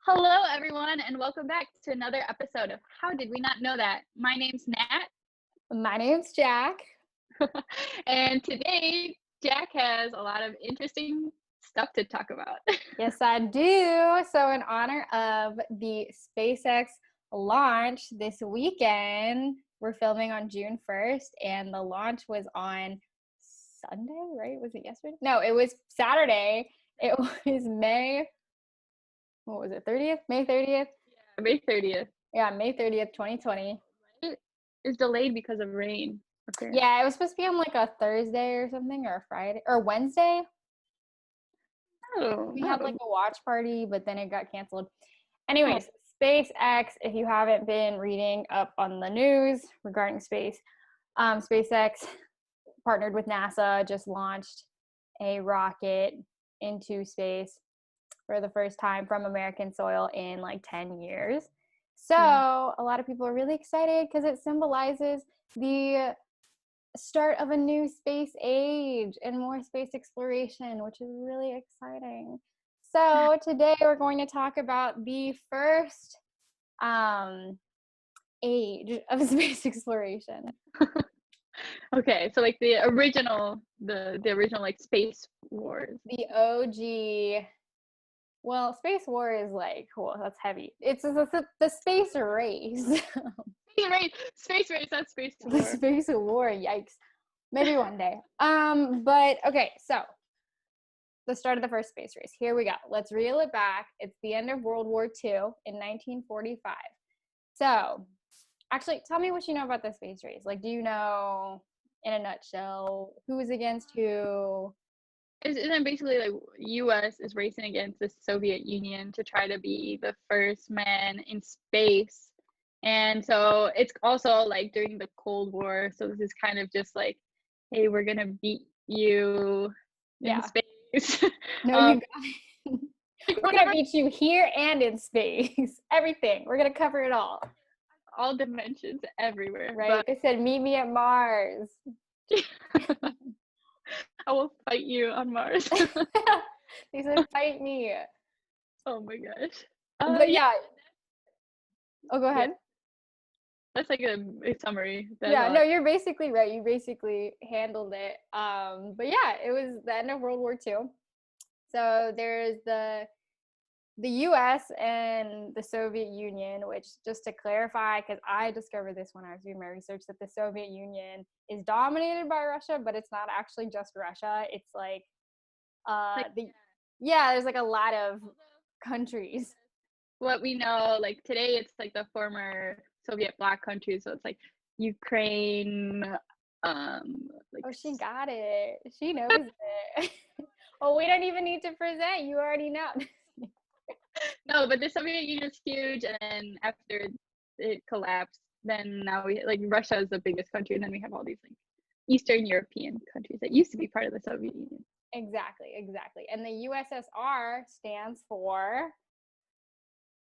Hello, everyone, and welcome back to another episode of How Did We Not Know That? My name's Nat, My name's Jack. and today Jack has a lot of interesting stuff to talk about. Yes, I do. So, in honor of the SpaceX launch this weekend, we're filming on June 1st, and the launch was on Sunday, right? Was it yesterday? No, it was Saturday. It was May, what was it, 30th? May 30th? Yeah, May 30th. Yeah, May 30th, 2020. It is delayed because of rain. Apparently. Yeah, it was supposed to be on like a Thursday or something, or a Friday, or Wednesday. Oh, We had like no. a watch party, but then it got canceled. Anyways, SpaceX, if you haven't been reading up on the news regarding space, SpaceX partnered with NASA, just launched a rocket into space for the first time from American soil in like 10 years. So a lot of people are really excited because it symbolizes the start of a new space age and more space exploration, which is really exciting. So today we're going to talk about the first age of space exploration. Okay, so like the original like Space Wars. The OG. Well, Space War is like, cool, that's heavy. It's the space race. Space race, that's Space The War. Space War, yikes. Maybe one day. But okay, so the start of the first space race. Here we go. Let's reel it back. It's the end of World War II in 1945. So, actually, tell me what you know about the space race. Like, do you know, in a nutshell, who was against who? Isn't basically like U.S. is racing against the Soviet Union to try to be the first man in space, and so it's also like during the Cold War. So this is kind of just like, hey, we're gonna beat you in space. No, you got it. We're gonna beat you here and in space. Everything. We're gonna cover it all. All dimensions everywhere. Right? They said, meet me at Mars. I will fight you on Mars. They said, fight me. Oh my gosh. But yeah. Oh, go ahead. Yeah. That's like a summary. No, you're basically right. You basically handled it. But yeah, it was the end of World War II. So there's the US and the Soviet Union, which, just to clarify, because I discovered this when I was doing my research, that the Soviet Union is dominated by Russia, but it's not actually just Russia. It's like there's like a lot of countries. What we know, like today, it's like the former Soviet bloc countries. So it's like Ukraine. Oh, she got it. She knows it. Oh, we don't even need to present. You already know. No, but the Soviet Union is huge, and then after it collapsed, then now we like Russia is the biggest country, and then we have all these like Eastern European countries that used to be part of the Soviet Union. Exactly. And the USSR stands for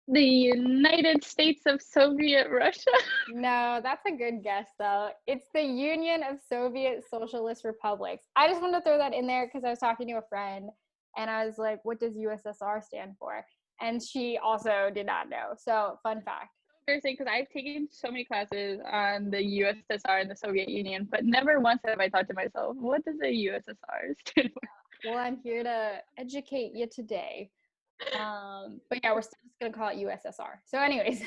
the United States of Soviet Russia. No, that's a good guess, though. It's the Union of Soviet Socialist Republics. I just wanted to throw that in there because I was talking to a friend, and I was like, what does USSR stand for? And she also did not know. So, fun fact. Interesting, because I've taken so many classes on the USSR and the Soviet Union, but never once have I thought to myself, what does the USSR stand for? Well, I'm here to educate you today. But yeah, we're still just gonna call it USSR. So anyways,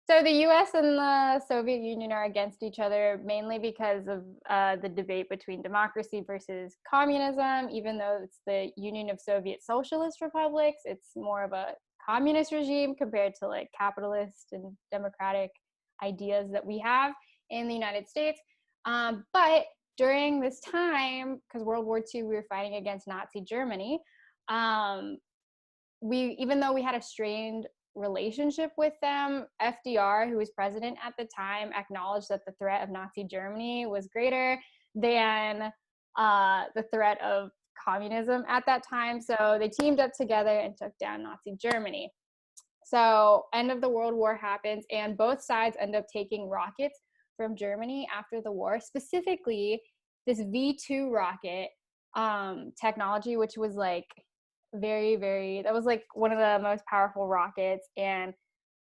so the US and the Soviet Union are against each other mainly because of the debate between democracy versus communism. Even though it's the Union of Soviet Socialist Republics, it's more of a communist regime compared to like capitalist and democratic ideas that we have in the United States. But during this time, because World War II, we were fighting against Nazi Germany. Even though we had a strained relationship with them, FDR, who was president at the time, acknowledged that the threat of Nazi Germany was greater than the threat of communism at that time. So they teamed up together and took down Nazi Germany. So end of the World War happens, and both sides end up taking rockets from Germany after the war, specifically this V2 rocket technology, which was like that was like one of the most powerful rockets, and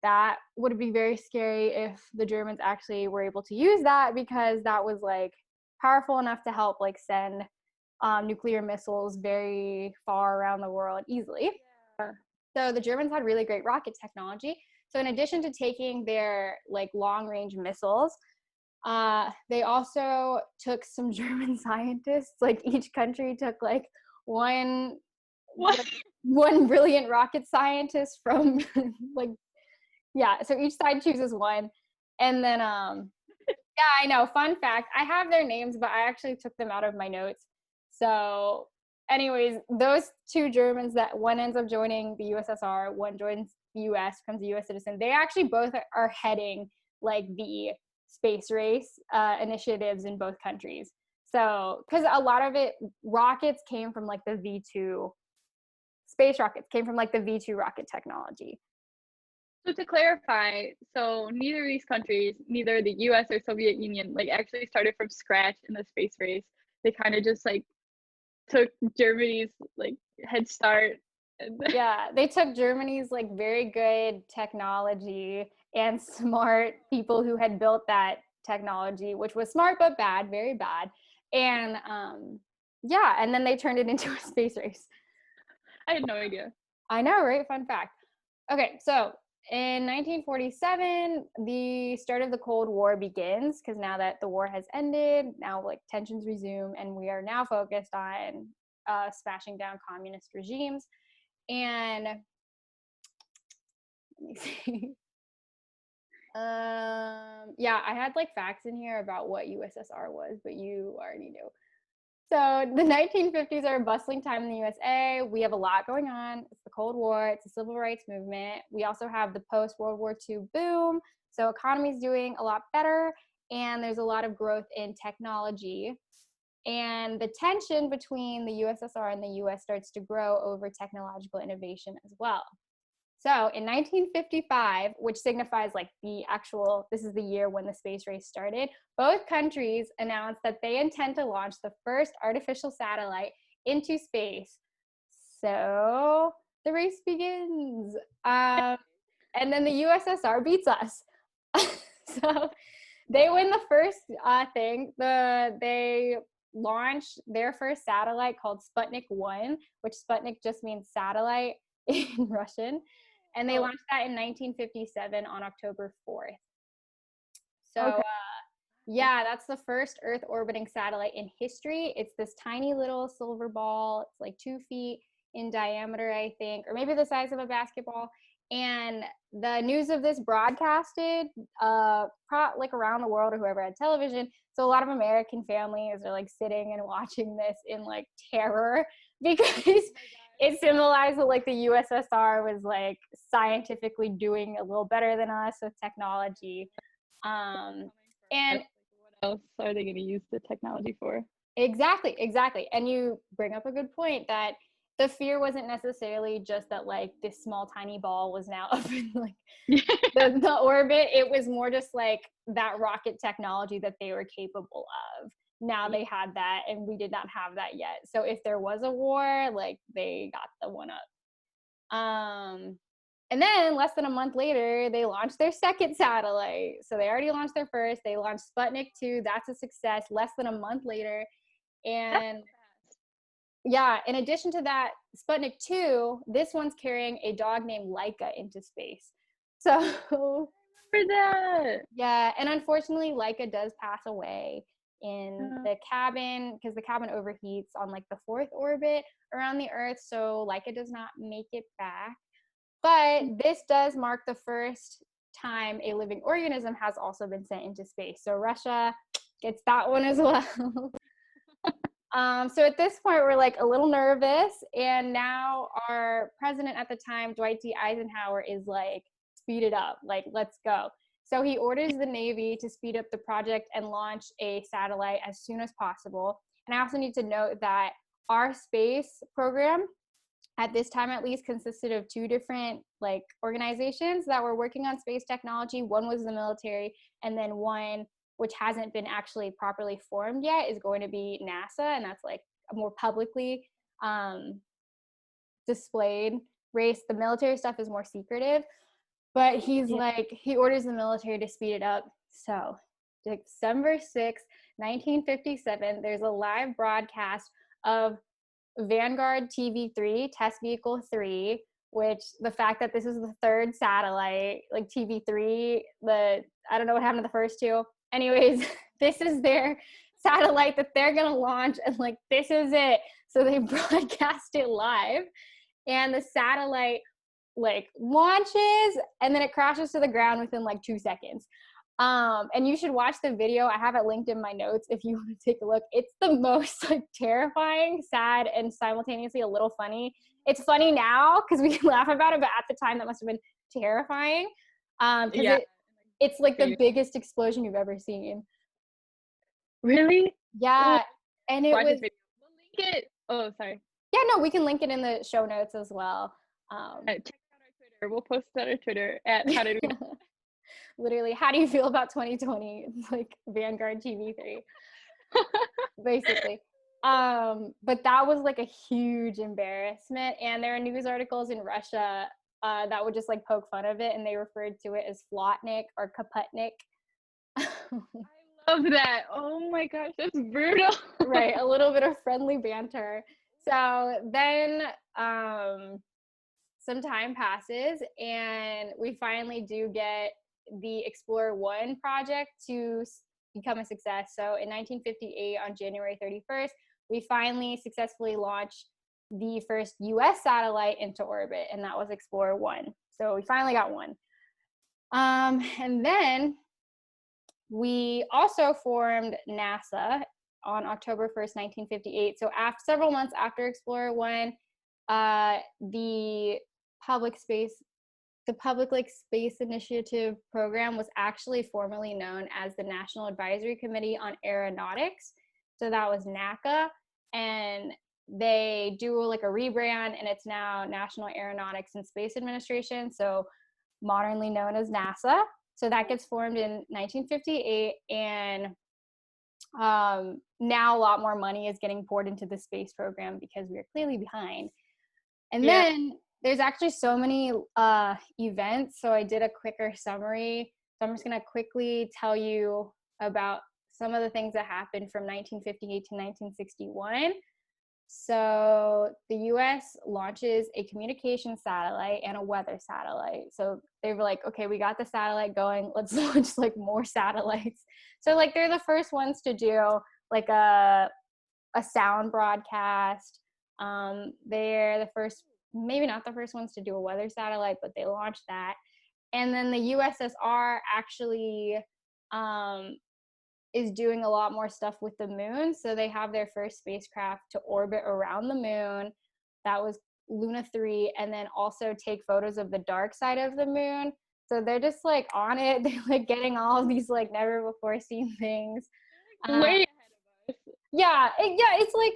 that would be very scary if the Germans actually were able to use that, because that was like powerful enough to help like send nuclear missiles very far around the world easily. Yeah. So the Germans had really great rocket technology. So in addition to taking their like long range missiles, they also took some German scientists. Like each country took like one What? one brilliant rocket scientist from like, yeah, so each side chooses one. And then yeah, I know, fun fact, I have their names, but I actually took them out of my notes. So anyways, those two Germans, that one ends up joining the USSR, one joins the US, becomes a US citizen. They actually both are heading like the space race initiatives in both countries. So because a lot of it, rockets came from like the V2, space rockets came from like the V2 rocket technology. So to clarify, so neither of these countries, neither the US or Soviet Union, like actually started from scratch in the space race. They kind of just like took Germany's like head start. Yeah, they took Germany's like very good technology and smart people who had built that technology, which was smart but bad, very bad. And yeah, and then they turned it into a space race. I had no idea. I know, right? Fun fact. Okay, so in 1947, the start of the Cold War begins, because now that the war has ended, now like tensions resume, and we are now focused on smashing down communist regimes. And let me see. Yeah, I had like facts in here about what USSR was, but you already knew. So the 1950s are a bustling time in the USA. We have a lot going on. It's the Cold War. It's the civil rights movement. We also have the post-World War II boom. So economy's doing a lot better, and there's a lot of growth in technology. And the tension between the USSR and the US starts to grow over technological innovation as well. So in 1955, which signifies like the actual, this is the year when the space race started, both countries announced that they intend to launch the first artificial satellite into space. So the race begins. And then the USSR beats us. So they win the first thing. They launched their first satellite called Sputnik 1, which Sputnik just means satellite in Russian. And they launched that in 1957 on October 4th. So Okay. yeah, that's the first Earth orbiting satellite in history. It's this tiny little silver ball. It's like 2 feet in diameter, I think, or maybe the size of a basketball. And the news of this broadcasted like around the world, or whoever had television. So a lot of American families are like sitting and watching this in like terror, because it symbolized that like the USSR was like scientifically doing a little better than us with technology. And what else are they going to use the technology for? exactly. And you bring up a good point that the fear wasn't necessarily just that like this small tiny ball was now up in like the orbit. It was more just like that rocket technology that they were capable of. Now they had that, and we did not have that yet. So if there was a war, like they got the one up. And then less than a month later, they launched their second satellite. So they already launched their first. They launched Sputnik 2. That's a success. Less than a month later. And yeah, in addition to that, Sputnik 2, this one's carrying a dog named Laika into space. So For that. yeah, and unfortunately, Laika does pass away in the cabin, because the cabin overheats on like the 4th orbit around the Earth. So Laika does not make it back. But this does mark the first time a living organism has also been sent into space. So Russia gets that one as well. So at this point, we're like a little nervous. And now our president at the time, Dwight D. Eisenhower, is like, speed it up, like, let's go. So he orders the Navy to speed up the project and launch a satellite as soon as possible. And I also need to note that our space program, at this time at least, consisted of 2 different like organizations that were working on space technology. One was the military, and then one, which hasn't been actually properly formed yet, is going to be NASA, and that's like a more publicly displayed race. The military stuff is more secretive, but he's like, he orders the military to speed it up. So December 6th, 1957, there's a live broadcast of Vanguard TV3, Test Vehicle 3, which the fact that this is the third satellite, like TV3, I don't know what happened to the first two. Anyways, this is their satellite that they're gonna launch, and like, this is it. So they broadcast it live, and the satellite like launches, and then it crashes to the ground within like 2 seconds. And you should watch the video. I have it linked in my notes if you want to take a look. It's the most like terrifying, sad, and simultaneously a little funny. It's funny now because we can laugh about it, but at the time that must have been terrifying. Because it's like the biggest explosion you've ever seen. Really? Yeah. And it was. We'll link it. Oh, sorry. Yeah, no, we can link it in the show notes as well. Check out our Twitter. We'll post it on our Twitter at How Did We Literally, how do you feel about 2020? It's like Vanguard TV3, basically. But that was like a huge embarrassment. And there are news articles in Russia that would just like poke fun of it, and they referred to it as Flotnik or Kaputnik. I love that. Oh my gosh, that's brutal. Right, a little bit of friendly banter. So then some time passes, and we finally do get the Explorer 1 project to become a success. So in 1958, on January 31st, we finally successfully launched the first US satellite into orbit, and that was Explorer 1. So we finally got one. And then we also formed NASA on October 1st, 1958. So several months after Explorer 1, the public Space Initiative program was actually formerly known as the National Advisory Committee on Aeronautics. So that was NACA, and they do like a rebrand, and it's now National Aeronautics and Space Administration, so modernly known as NASA. So that gets formed in 1958, and now a lot more money is getting poured into the space program because we are clearly behind. And then there's actually so many events, so I did a quicker summary. So I'm just going to quickly tell you about some of the things that happened from 1958 to 1961. So the US launches a communication satellite and a weather satellite. So they were like, okay, we got the satellite going, let's launch like more satellites. So like they're the first ones to do like a sound broadcast. They're the first, maybe not the first ones to do a weather satellite, but they launched that. And then the USSR actually is doing a lot more stuff with the moon. So they have their first spacecraft to orbit around the moon. That was Luna 3, and then also take photos of the dark side of the moon. So they're just like on it. They're like getting all of these like never before seen things. Way ahead of us. Yeah, it's like,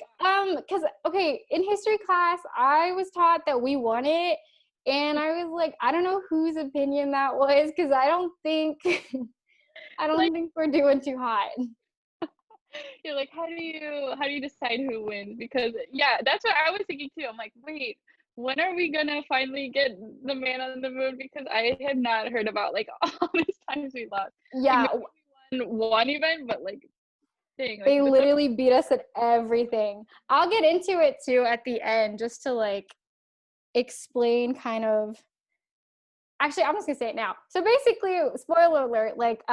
because, okay, in history class, I was taught that we won it, and I was like, I don't know whose opinion that was, because I don't think we're doing too hot. You're like, how do you decide who wins? Because that's what I was thinking too. I'm like, wait, when are we gonna finally get the man on the moon? Because I have not heard about like all these times we lost. Yeah, like, we won one event, but like, dang, like, they literally beat us at everything. I'll get into it too at the end, just to like explain kind of. Actually, I'm just gonna say it now. So basically, spoiler alert, like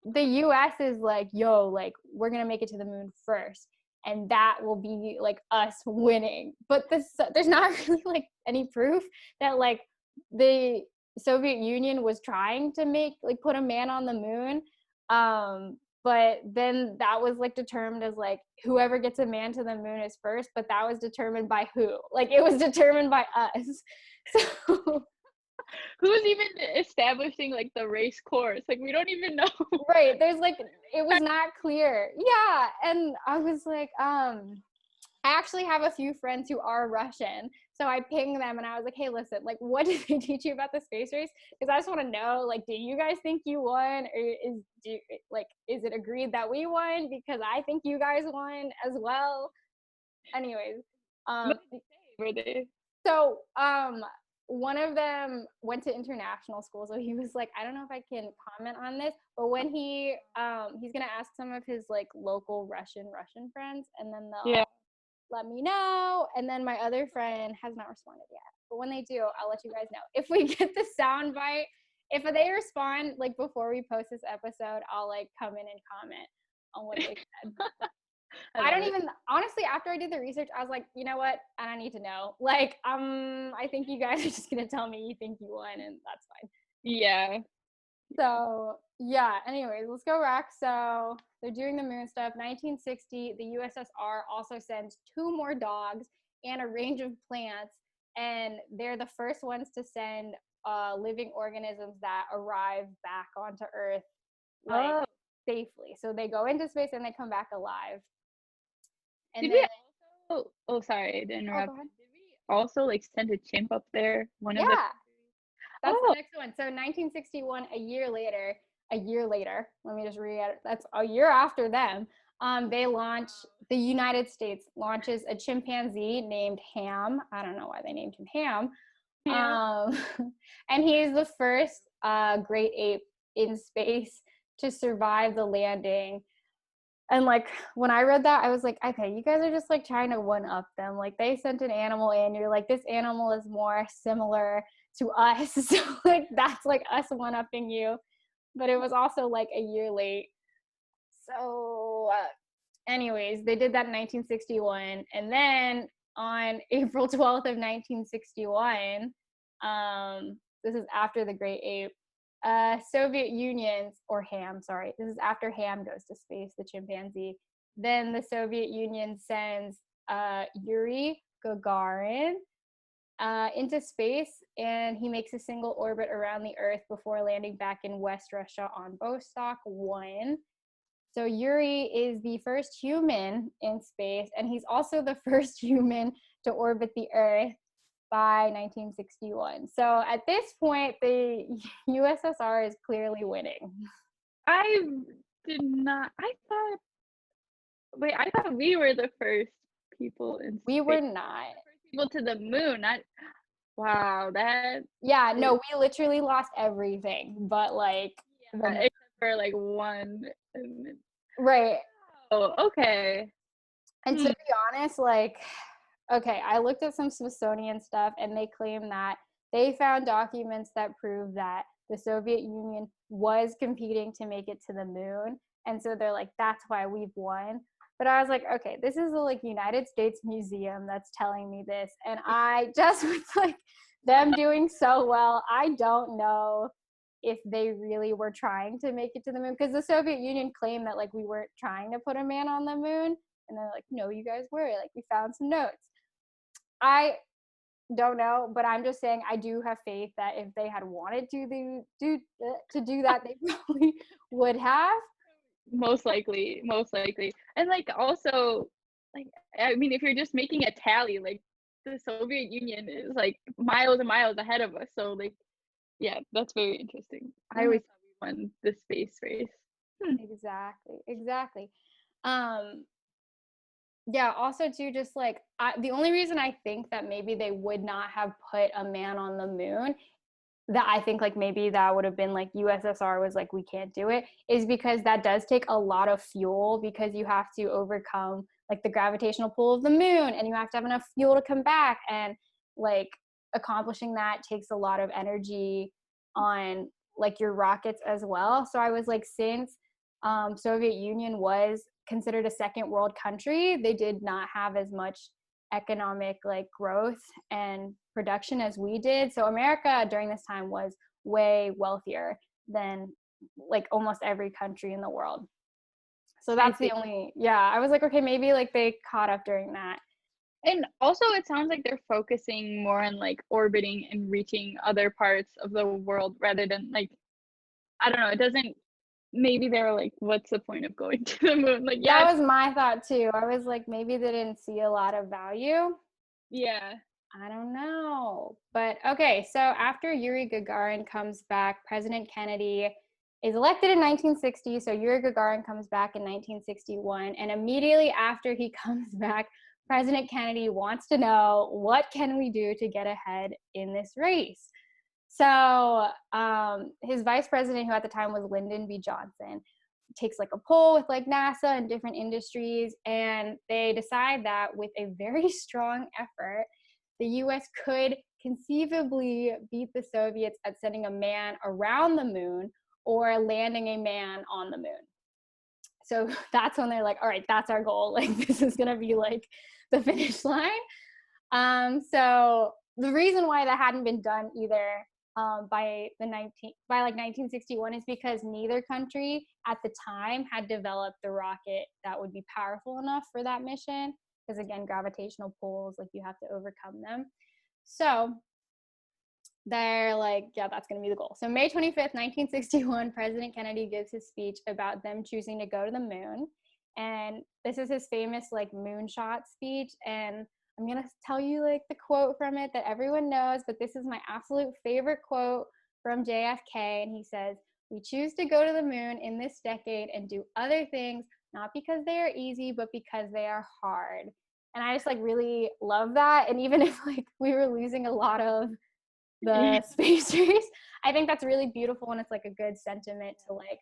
the US is like, yo, like we're gonna make it to the moon first, and that will be like us winning. But there's not really like any proof that like the Soviet Union was trying to put a man on the moon. But then that was like determined as like whoever gets a man to the moon is first, but that was determined by who? Like it was determined by us. So who's even establishing like the race course? Like we don't even know. Right. There's like, it was not clear. Yeah. And I was like, I actually have a few friends who are Russian. So I pinged them and I was like, hey, listen, like, what did they teach you about the space race? Because I just want to know, like, do you guys think you won? Or is it agreed that we won? Because I think you guys won as well. Anyways. What did they say? Were they? So, one of them went to international school, so he was like, I don't know if I can comment on this, but when he's gonna ask some of his like local Russian friends, and then they'll let me know. And then my other friend has not responded yet, but when they do, I'll let you guys know. If we get the sound bite, if they respond like before we post this episode, I'll like come in and comment on what they said. I don't even, honestly, after I did the research, I was like, you know what? I don't need to know. Like, I think you guys are just going to tell me you think you won, and that's fine. Yeah. So, yeah, anyways, let's go back. So, they're doing the moon stuff. 1960, the USSR also sends 2 more dogs and a range of plants, and they're the first ones to send living organisms that arrive back onto Earth, like, safely. So, they go into space and they come back alive. And Did we also, sorry to interrupt. Did we also like send a chimp up there? That's the next one. So 1961, a year later, let me just read it. That's a year after them. The United States launches a chimpanzee named Ham. I don't know why they named him Ham. Yeah. And he's the first great ape in space to survive the landing. And like when I read that, I was like, okay, you guys are just like trying to one up them. Like they sent an animal in, you're like, this animal is more similar to us. So like that's like us one upping you. But it was also like a year late. So anyways, they did that in 1961. And then on April 12th of 1961, this is after the Great Ape, Soviet Union's, or Ham, sorry, this is after Ham goes to space, the chimpanzee. Then the Soviet Union sends Yuri Gagarin into space, and he makes a single orbit around the Earth before landing back in West Russia on Vostok 1. So Yuri is the first human in space, and he's also the first human to orbit the Earth by 1961. So at this point, the USSR is clearly winning. I thought we were the first people in space. We were not. First people to the moon. Wow, that. Yeah, no, we literally lost everything, but like. Except for like one. Right. Oh, okay. And to be honest, like, okay, I looked at some Smithsonian stuff, and they claim that they found documents that prove that the Soviet Union was competing to make it to the moon. And so they're like, that's why we've won. But I was like, okay, this is the like United States Museum that's telling me this. And I just with like them doing so well, I don't know if they really were trying to make it to the moon, because the Soviet Union claimed that like we weren't trying to put a man on the moon. And they're like, no, you guys were. Like, we found some notes. I don't know, but I'm just saying I do have faith that if they had wanted to do that, they probably would have. Most likely. And like also, like, I mean, if you're just making a tally, like the Soviet Union is like miles and miles ahead of us. So like, yeah, that's very interesting. I always thought we won the space race. Exactly. Yeah, also too, just like the only reason I think that maybe they would not have put a man on the moon, that I think like maybe that would have been like USSR was like, we can't do it, is because that does take a lot of fuel, because you have to overcome like the gravitational pull of the moon, and you have to have enough fuel to come back, and like accomplishing that takes a lot of energy on like your rockets as well. So I was like, since Soviet Union was considered a second world country, they did not have as much economic like growth and production as we did. So America during this time was way wealthier than like almost every country in the world. So that's the only, I was like, okay, maybe like they caught up during that. And also it sounds like they're focusing more on like orbiting and reaching other parts of the world rather than like, I don't know, it doesn't, maybe they were like, what's the point of going to the moon? Like, yeah, that was my thought too. I was like, maybe they didn't see a lot of value. Yeah. I don't know. But okay, so after Yuri Gagarin comes back, President Kennedy is elected in 1960. So Yuri Gagarin comes back in 1961. And immediately after he comes back, President Kennedy wants to know, what can we do to get ahead in this race? So his vice president, who at the time was Lyndon B. Johnson, takes like a poll with like NASA and different industries, and they decide that with a very strong effort, the US could conceivably beat the Soviets at sending a man around the moon or landing a man on the moon. So that's when they're like, all right, that's our goal. Like, this is going to be like the finish line. So the reason why that hadn't been done either by 1961 is because neither country at the time had developed the rocket that would be powerful enough for that mission. Because again, gravitational pulls, like you have to overcome them. So they're like, yeah, that's going to be the goal. So May 25th, 1961, President Kennedy gives his speech about them choosing to go to the moon. And this is his famous like moonshot speech. And I'm going to tell you like the quote from it that everyone knows, but this is my absolute favorite quote from JFK. And he says, "We choose to go to the moon in this decade and do other things, not because they are easy, but because they are hard." And I just like really love that. And even if like we were losing a lot of the space race, I think that's really beautiful, and it's like a good sentiment to like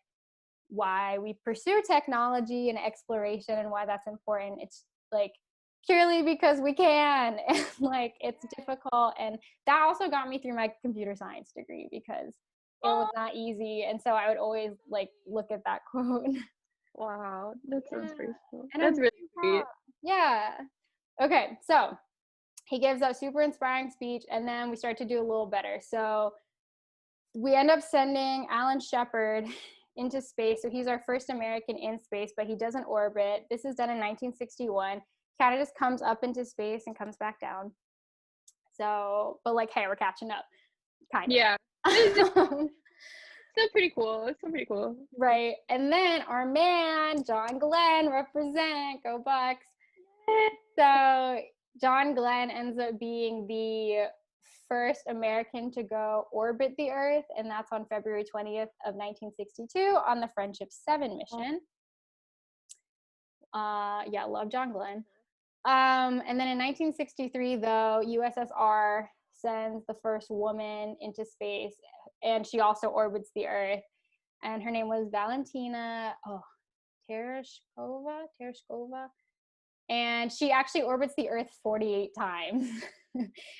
why we pursue technology and exploration and why that's important. It's like purely because we can, and like it's difficult, and that also got me through my computer science degree because it was not easy, and so I would always like look at that quote. Wow, that's so inspirational. And That's I'm really really sweet. yeah. Okay, so he gives a super inspiring speech, and then we start to do a little better. So we end up sending Alan Shepard into space. So he's our first American in space, but he doesn't orbit. This is done in 1961. Canada just comes up into space and comes back down. So, but like, hey, we're catching up, kind of. Yeah. It's still pretty cool. It's still pretty cool. Right. And then our man, John Glenn, represent, go Bucks. So John Glenn ends up being the first American to go orbit the Earth, and that's on February 20th of 1962 on the Friendship 7 mission. Yeah, love John Glenn. And then in 1963, though, USSR sends the first woman into space, and she also orbits the Earth, and her name was Valentina Tereshkova. And she actually orbits the Earth 48 times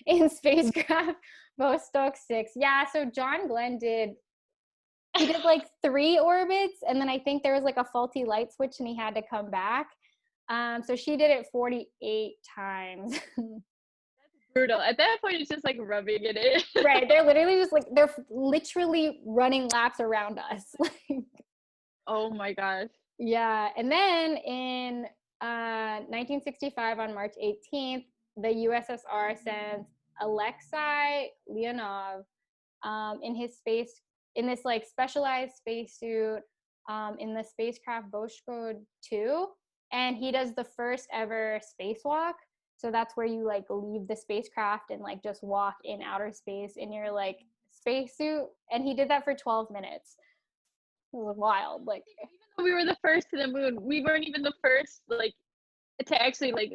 in spacecraft Vostok 6. Yeah, so John Glenn did like 3 orbits, and then I think there was like a faulty light switch and he had to come back. So she did it 48 times. That's brutal. At that point, it's just like rubbing it in. Right, they're literally running laps around us. Oh my gosh. Yeah, and then in 1965, on March 18th, the USSR sends Alexei Leonov in this like specialized spacesuit in the spacecraft Voshkod 2, and he does the first ever spacewalk. So that's where you like leave the spacecraft and like just walk in outer space in your like spacesuit, and he did that for 12 minutes. It was wild. Like, even though we were the first to the moon, we weren't even the first like to actually like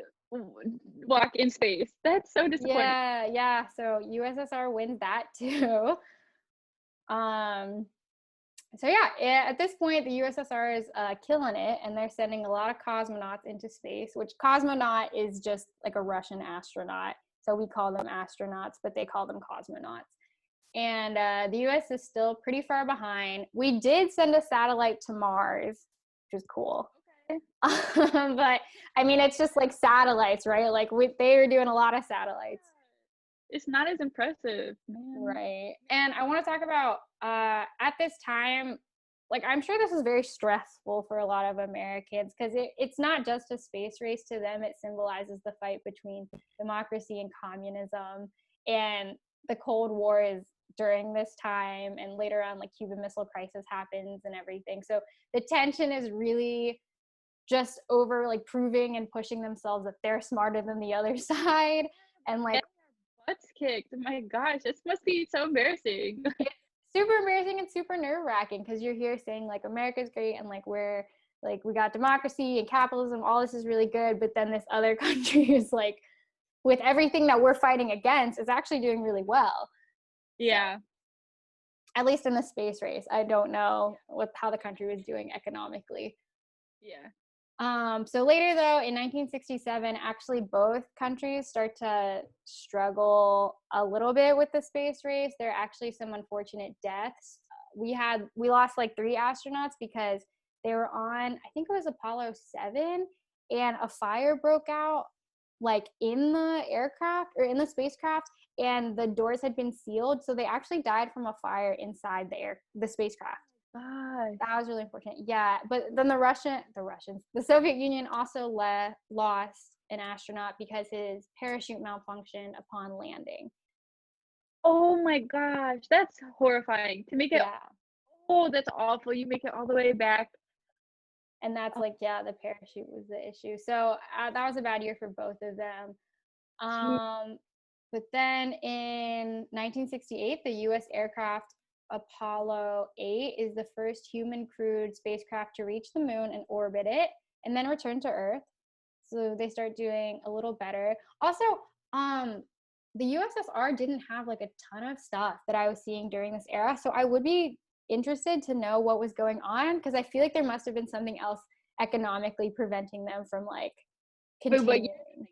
walk in space. That's so disappointing. Yeah. So USSR wins that too. So yeah, at this point, the USSR is killing it, and they're sending a lot of cosmonauts into space, which cosmonaut is just like a Russian astronaut. So we call them astronauts, but they call them cosmonauts. And the US is still pretty far behind. We did send a satellite to Mars, which is cool. Okay. But I mean, it's just like satellites, right? Like they were doing a lot of satellites. It's not as impressive, man. Right. And I want to talk about at this time, like I'm sure this is very stressful for a lot of Americans, because it's not just a space race to them. It symbolizes the fight between democracy and communism, and the Cold War is during this time, and later on like Cuban Missile Crisis happens and everything. So the tension is really just over like proving and pushing themselves that they're smarter than the other side, and like butts kicked. My gosh, this must be so embarrassing. It's super embarrassing and super nerve-wracking, because you're here saying like America's great and like we're like we got democracy and capitalism, all this is really good, but then this other country is like, with everything that we're fighting against, is actually doing really well. Yeah. So, at least in the space race. I don't know how the country was doing economically. Yeah. So later though, in 1967, actually both countries start to struggle a little bit with the space race. There are actually some unfortunate deaths. We lost like 3 astronauts because they were on, I think it was Apollo 7, and a fire broke out like in the aircraft or in the spacecraft, and the doors had been sealed, so they actually died from a fire inside the spacecraft. Gosh. That was really unfortunate. Yeah, but then the Soviet Union also lost an astronaut because his parachute malfunctioned upon landing. Oh my gosh, that's horrifying. To make it, Yeah, oh, that's awful. You make it all the way back. and that's Oh, like, yeah, the parachute was the issue. So that was a bad year for both of them. gee. But then in 1968, the U.S. aircraft Apollo 8 is the first human crewed spacecraft to reach the moon and orbit it and then return to Earth. So they start doing a little better. Also, the USSR didn't have like a ton of stuff that I was seeing during this era. So I would be interested to know what was going on, because I feel like there must have been something else economically preventing them from like Wait, what year? continuing.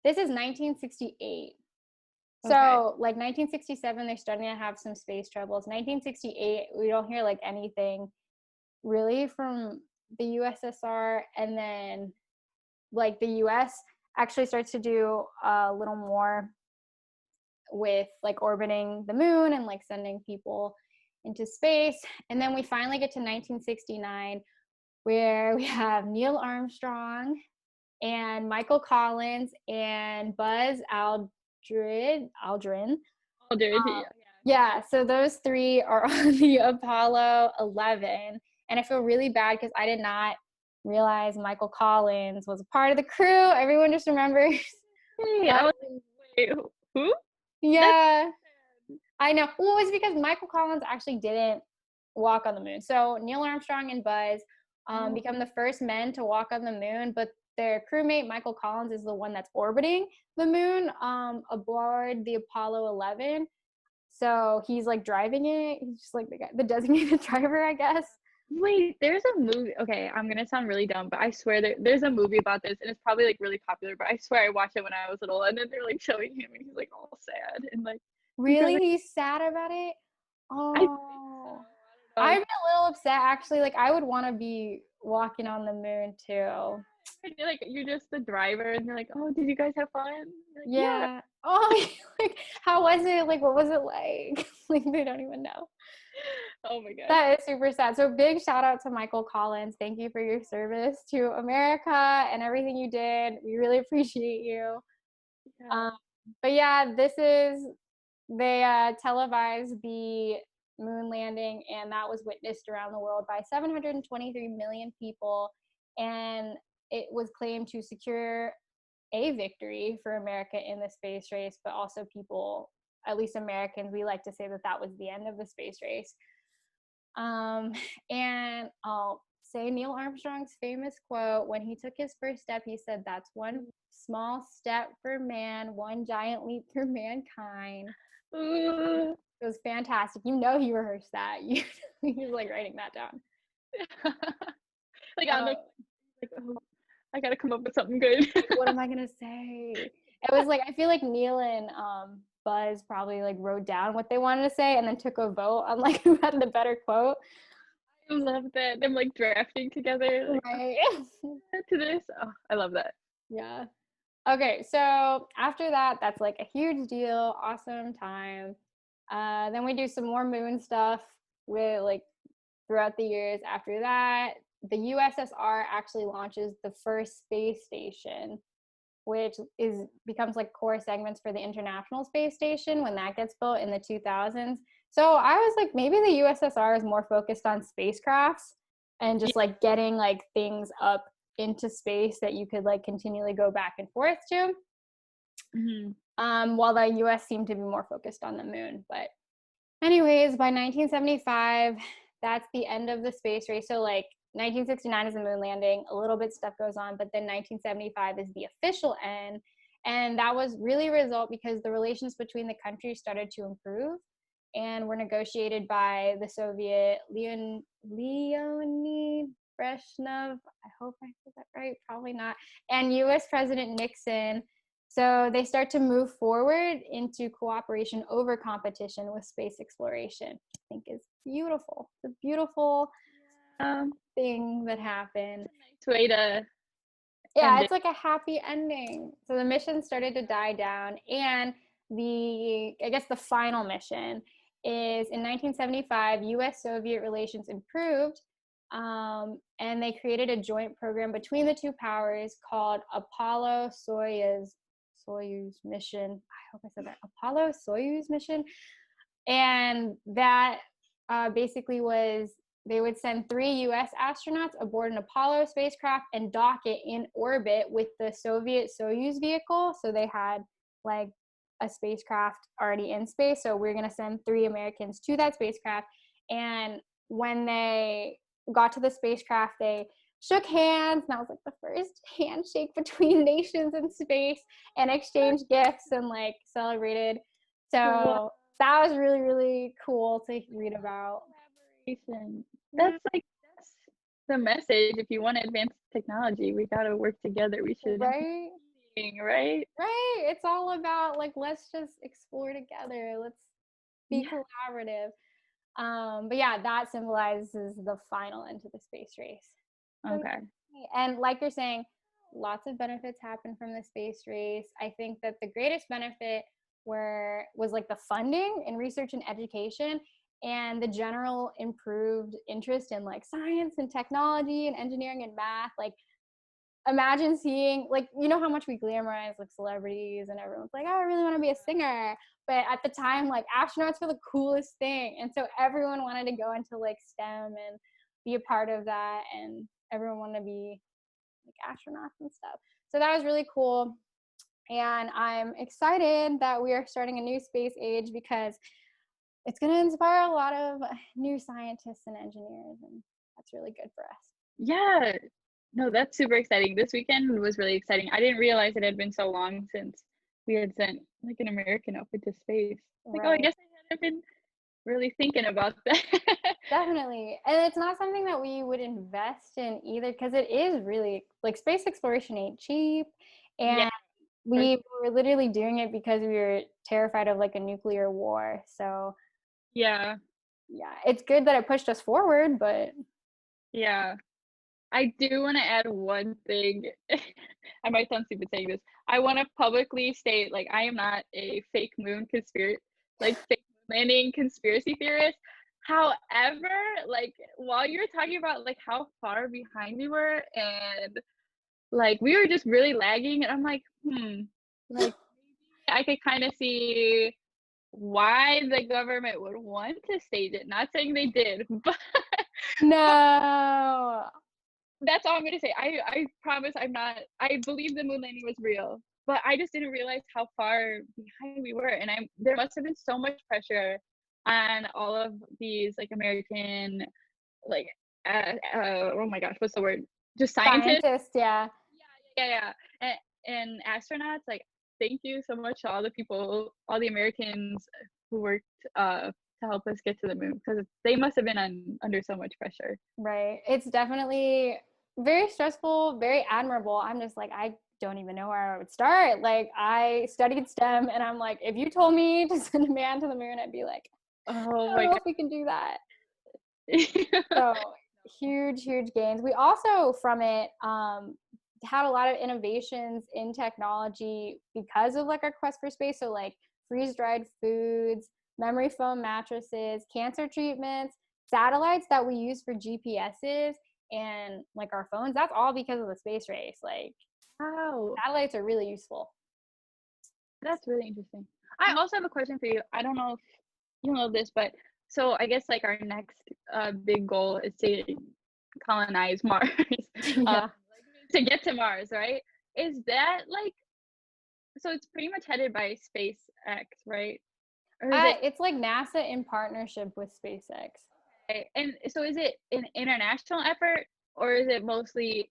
This is 1968. Okay. So like 1967, they're starting to have some space troubles. 1968, we don't hear like anything really from the USSR. And then like the US actually starts to do a little more with like orbiting the moon and like sending people into space. And then we finally get to 1969, where we have Neil Armstrong and Michael Collins and Buzz Aldrin. Oh, dude, Yeah, so those 3 are on the Apollo 11. And I feel really bad because I did not realize Michael Collins was a part of the crew. Everyone just remembers. Hey, I was like, wait, who? That's Yeah, I know. Well, it's because Michael Collins actually didn't walk on the moon. So Neil Armstrong and Buzz oh, become the first men to walk on the moon, but their crewmate Michael Collins is the one that's orbiting the moon aboard the Apollo 11. So he's like driving it. He's just like the designated driver, I guess. wait, there's a movie. Okay, I'm gonna sound really dumb, but I swear there's a movie about this, and it's probably like really popular. But I swear I watched it when I was little, and then they're like showing him, and he's like all sad, and like he tries Really? like He's sad about it? I think Oh, so. I I'd don't be a little upset actually. Like I would want to be walking on the moon too. know. You're like you're just the driver, and you're like, oh, did you guys have fun? You're like, yeah. Yeah. Oh, like how was it? Like what was it like? Like they don't even know. Oh my gosh. That is super sad. So big shout out to Michael Collins. Thank you for your service to America and everything you did. We really appreciate you. Yeah. Um, but yeah, they televised the moon landing, and that was witnessed around the world by 723 million people, and it was claimed to secure a victory for America in the space race, but also people, at least Americans, we like to say that that was the end of the space race. And I'll say Neil Armstrong's famous quote: when he took his first step, he said, "That's one small step for man, one giant leap for mankind." Ooh. It was fantastic. You know he rehearsed that. He was like writing that down. Like on the Uh, like, oh, I gotta come up with something good. what am I gonna say? It was like I feel like Neil and Buzz probably like wrote down what they wanted to say and then took a vote on like who had the better quote. I love that. Them like drafting together like Right. to this. Oh, I love that. Yeah. Okay, so after that, that's like a huge deal, awesome time. Then we do some more moon stuff with like throughout the years. After that, the USSR actually launches the first space station, which becomes like core segments for the International Space Station when that gets built in the 2000s. So I was like, maybe the USSR is more focused on spacecrafts and just like getting like things up into space that you could like continually go back and forth to. While the US seemed to be more focused on the moon. But anyways, by 1975, that's the end of the space race. So like 1969 is the moon landing. A little bit stuff goes on, but then 1975 is the official end. And that was really a result because the relations between the countries started to improve and were negotiated by the Soviet Leonid Brezhnev. I hope I said that right, probably not. And US President Nixon. So they start to move forward into cooperation over competition with space exploration. I think is beautiful. It's a beautiful thing that happened. Nice way to Yeah, it's like a happy ending. So the mission started to die down, and I guess the final mission is in 1975. U.S.-Soviet relations improved, and they created a joint program between the two powers called Apollo-Soyuz mission. I hope I said that. Apollo-Soyuz mission, and that basically was they would send 3 U.S. astronauts aboard an Apollo spacecraft and dock it in orbit with the Soviet Soyuz vehicle. So they had like a spacecraft already in space. So we're going to send 3 Americans to that spacecraft. And when they got to the spacecraft, they shook hands. And that was like the first handshake between nations in space, and exchanged gifts and like celebrated. So that was really, really cool to read about. That's the message. If you want to advance technology, we got to work together. We should, right? Right? It's all about like, let's just explore together. Let's be collaborative. But yeah, that symbolizes the final end to the space race. Okay. And like you're saying, lots of benefits happen from the space race. I think that the greatest benefit was like the funding in research and education, and the general improved interest in like science and technology and engineering and math. Like, imagine seeing, like, you know how much we glamorize like celebrities and everyone's like, oh, I really want to be a singer. But at the time, like, astronauts were the coolest thing. And so everyone wanted to go into like STEM and be a part of that. And everyone wanted to be like astronauts and stuff. So that was really cool. And I'm excited that we are starting a new space age because it's going to inspire a lot of new scientists and engineers, and that's really good for us. Yeah, no, that's super exciting. This weekend was really exciting. I didn't realize it had been so long since we had sent like an American up into space. Like, oh, I guess I hadn't been really thinking about that. Definitely. And it's not something that we would invest in either, because it is really, like, space exploration ain't cheap. And we were literally doing it because we were terrified of like a nuclear war. So yeah, it's good that it pushed us forward, but yeah. I do want to add one thing. I might sound stupid saying this. I want to publicly state, like, I am not a fake landing conspiracy theorist. However, like, while you were talking about like how far behind we were and like we were just really lagging, and I'm like, like I could kind of see why the government would want to stage it. Not saying they did, but no. That's all I'm gonna say. I promise I believe the moon landing was real, but I just didn't realize how far behind we were. And there must have been so much pressure on all of these like American, like, oh my gosh, what's the word? Just scientists. Yeah. And astronauts. Like, thank you so much to all the people, all the Americans who worked to help us get to the moon, because they must have been under so much pressure. Right. It's definitely very stressful, very admirable. I'm just like, I don't even know where I would start. Like, I studied STEM, and I'm like, if you told me to send a man to the moon, I'd be like, oh my God, if we can do that. So huge gains. We also from it had a lot of innovations in technology because of like our quest for space. So like freeze-dried foods, memory foam mattresses, cancer treatments, satellites that we use for GPSs, and like our phones. That's all because of the space race. Like, wow, satellites are really useful. That's really interesting. I also have a question for you. I don't know if you know this, but so I guess like our next big goal is to colonize Mars. To get to Mars, right? Is that like, so it's pretty much headed by SpaceX, right? Or it's like NASA in partnership with SpaceX. Okay. And so is it an international effort? or is it mostly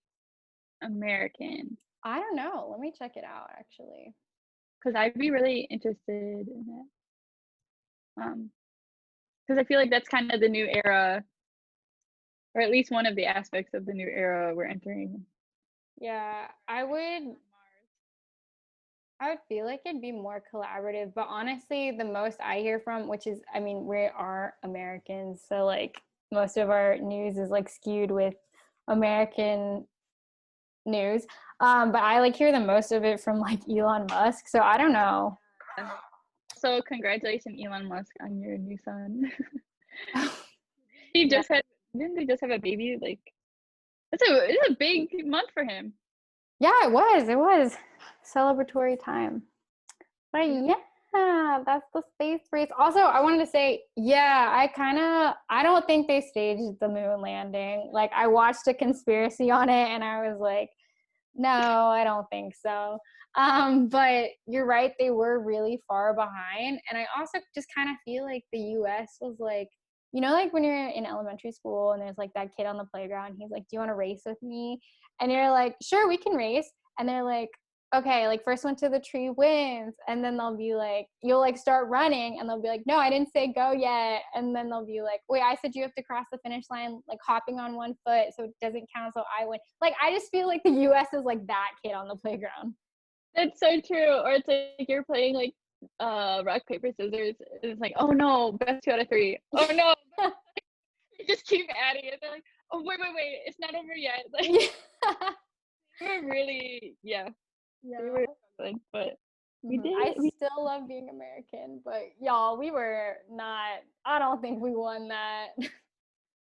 American? I don't know. Let me check it out actually. Because I'd be really interested in it. Because I feel like that's kind of the new era, or at least one of the aspects of the new era we're entering. Yeah, I would feel like it'd be more collaborative, but honestly, the most I hear from, which is, I mean, we are Americans, so like most of our news is like skewed with American news. But I like hear the most of it from like Elon Musk, so I don't know. So congratulations, Elon Musk, on your new son. He Yeah. just had, didn't they just have a baby? Like, it's a big month for him. Yeah, it was celebratory time. But yeah, that's the space race. Also, I wanted to say, yeah, I don't think they staged the moon landing. Like, I watched a conspiracy on it and I was like, no, I don't think so. But you're right, they were really far behind. And I also just kind of feel like the US was like, like when you're in elementary school and there's like that kid on the playground, he's like, do you want to race with me? And you're like, sure, we can race. And they're like, okay, like first one to the tree wins. And then they'll be like, you'll like start running and they'll be like, no, I didn't say go yet. And then they'll be like, wait, I said you have to cross the finish line, like hopping on one foot. So it doesn't count. So I win. Like, I just feel like the US is like that kid on the playground. That's so true. Or it's like you're playing like rock, paper, scissors. It's like, oh no, best 2 out of 3. Oh no. You just keep adding it. They're like, oh wait, it's not over yet. Like we were really, yeah, we were struggling, but we did I it. We, still love being American, but y'all, we were not, I don't think we won that.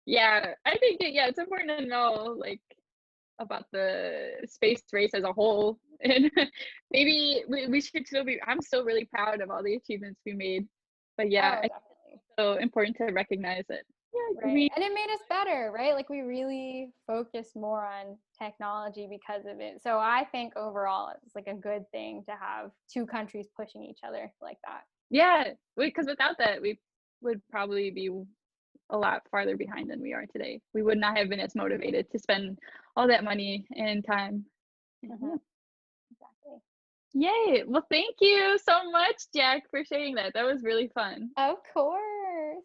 yeah, I think yeah, it's important to know like about the space race as a whole, and maybe we should still be. I'm still really proud of all the achievements we made, but yeah, Oh, I think definitely. it's so important to recognize it. Yeah, Right. And it made us better, right? Like we really focused more on technology because of it. So I think overall it's like a good thing to have two countries pushing each other like that. yeah, because without that, we would probably be a lot farther behind than we are today. We would not have been as motivated to spend all that money and time. Mm-hmm. Exactly. Yay! Well, thank you so much, Jack, for sharing that. That was really fun. Of course.